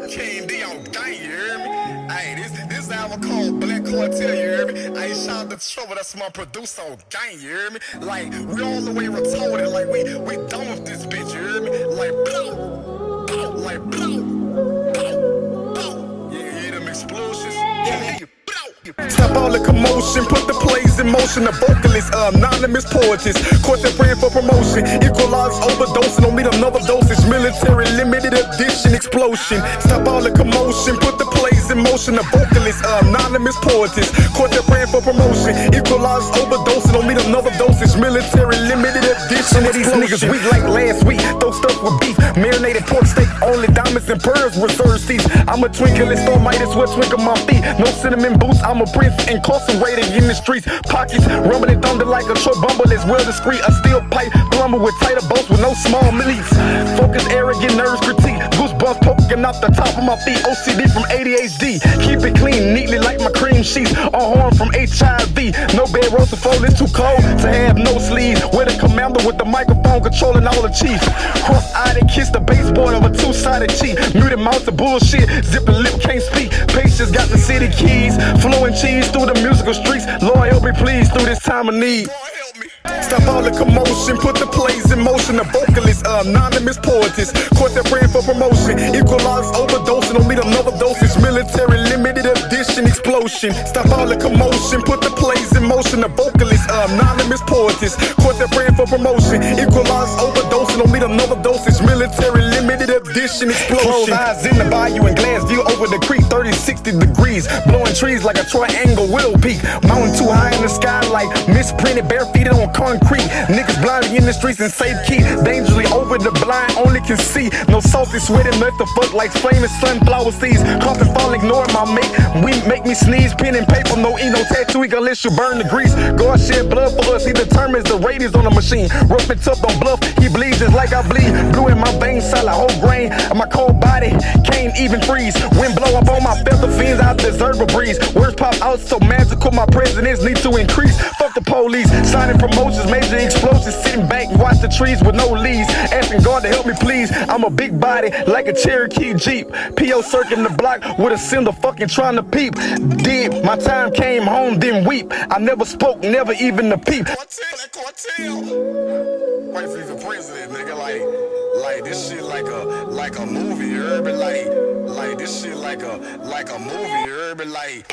KingDee on gang, you hear me? Hey, this album called Black Cartel, you hear me? Hey, shout out to Trouble, that's my producer on gang, you hear me? Like, we all the way retarded, like, we done with this bitch, you hear me? Like, blow, blow, like, blow, blow, blow. Yeah, you hear them explosions? Yeah, you blow. Stop all the commotion, put the plays in motion. The vocalist, anonymous poetess. Quartet praying for promotion. Equalize overdosing, don't need another dosage. Military limited edition explosion. Stop all the commotion, put the plays in motion. The vocalist, anonymous poetess. Quartet praying for promotion. Equalize overdosing, don't need another dosage. Military limited edition. Some of these niggas weak like last week. Throw stuff with beef. Marinated pork steak, only diamonds and pearls reserve seats. I'm a twinkle and store might as well twinkle my feet. No cinnamon boots, I'm a prince incarcerated in the streets. Pockets rumbling thunder like a truck bumble is well discreet. A steel pipe plumber with tighter bolts with no small leaks. Focus, arrogant, nerves critique. Goosebumps poking off the top of my feet. OCD from ADHD. Keep it clean, neatly like my cream sheets. On horn from HIV. No bed rolls to fold, it's too cold to have no sleeves. With a commander with the microphone controlling all the chiefs. Cross-eyed and kiss the baseboard of a two-sided cheek. Muted mouth to bullshit. Zipping lip can't speak. Patience got the city keys. Flowing cheese through the musical streets. Lord help me please through this time of need. Stop all the commotion, put the plays in motion. The vocalist, anonymous poetess. Quartet praying for promotion. Equalize overdosing, don't need another dosage. Military limited edition explosion. Stop all the commotion, put the plays in motion. The vocalist, anonymous poetess. Quartet praying for promotion. Equalize overdosing, don't need another dosage. Military limited edition explosion. Close eyes in the bayou and glass view over the creek. 30-60 degrees, blowing trees like a triangle willow peak. Mountain too high in the sky like misprinted, barefeeted on concrete. Niggas blinded in the streets and safe key. Dangerously over the blind, only can see. No salty sweating, let the fuck like flaming sunflower seeds. Coughing, fall, ignoring my mate. We make me sneeze, pen and paper, no ink, no tattoo, unless you burn the grease. God shed blood for us, he determines the radius on the machine. Rough and tough, don't bluff, he bleeds just like I bleed. Blue in my veins, solid whole grain. And my cold body can't even freeze. Wind blow up on my feather fins, I deserve a breeze. Words pop out so magical, my presidents need to increase. Fuck the police, signing promotions, major explosions, sitting back and watch the trees with no leaves. Asking God to help me please. I'm a big body like a Cherokee Jeep. P.O. circling the block with a cylinder fucking trying to peep. Did my time, came home, didn't weep. I never spoke, never even a peep. Cartel. Wait for the president, nigga, like this shit like a movie, you heard me? Like this shit like a movie, you heard me? Like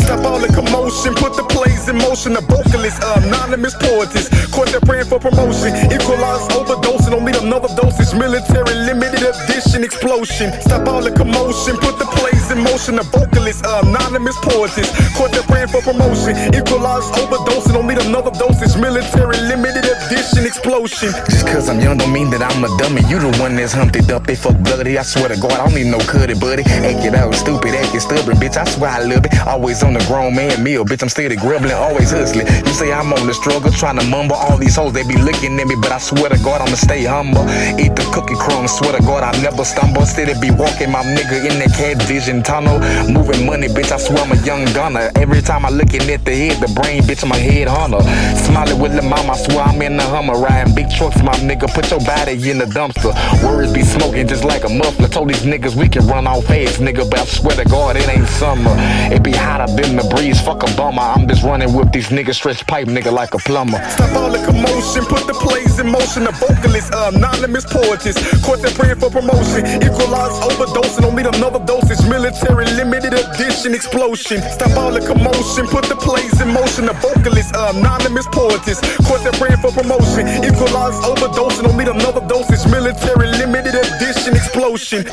stop all the commotion, put the plays in motion. The vocalist, anonymous poetess. Quartet praying for promotion. Equalize overdosing, don't need another dosage. Military limited edition explosion. Stop all the commotion, put the plays in motion. The vocalist, anonymous poetess. Quartet praying for promotion. Equalize overdosing, don't need another dosage. Military limited edition explosion. Just cause I'm young don't mean that I'm a dummy. You the one that's Humpty Dumpty, fuck bloody. I swear to God, I don't need no cutty buddy. Act it out, stupid, act it stubborn, bitch. I swear I love it. Always on the grown man meal, bitch. I'm steady grumbling, always hustling. You say I'm on the struggle, trying to mumble. All these hoes, they be looking at me, but I swear to God, I'ma stay humble. Eat the cookie crumbs, swear to God, I never stumble. Steady be walking my nigga in that cat vision tunnel. Moving money, bitch, I swear I'm a young gunner. Every time I looking at the head, the brain, bitch, I'm a head hunter. Smiling with the mom, I swear I'm in the Hummer. Riding big trucks, my nigga, put your body in the dumpster. Words be smoking just like a muffler. Told these niggas we can run off fast, nigga, but I swear to God, it ain't summer. It be hotter than the breeze, fuck a bummer. I'm just running with these niggas, stretch pipe, nigga, like a plumber. Stop all the commotion, put the plays in motion. The vocalist, anonymous poetess. Quartet praying for promotion. Equalize overdosing, don't need another dosage. Military limited edition explosion. Stop all the commotion, put the plays in motion. The vocalist, anonymous poetess. Quartet praying for promotion. Equalize overdosing, don't need another dosage. Military limited edition explosion.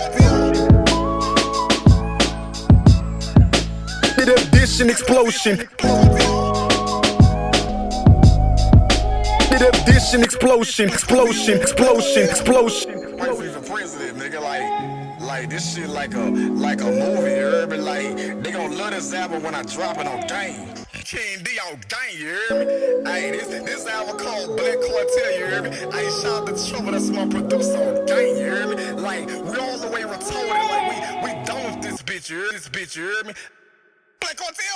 Edition explosion. Edition explosion. Explosion. Explosion. Explosion. Wait for the president, nigga, like this shit like a movie, you heard me? Like they gon' love this album when I drop it on game. KingDee on gang, you hear me? Hey, this album called Black Cartel, you hear me? Hey, shout out to Trouble, that's my producer on gang, you hear me? Like we all the way retarded, like we done with this bitch, you hear me? Black Cartel.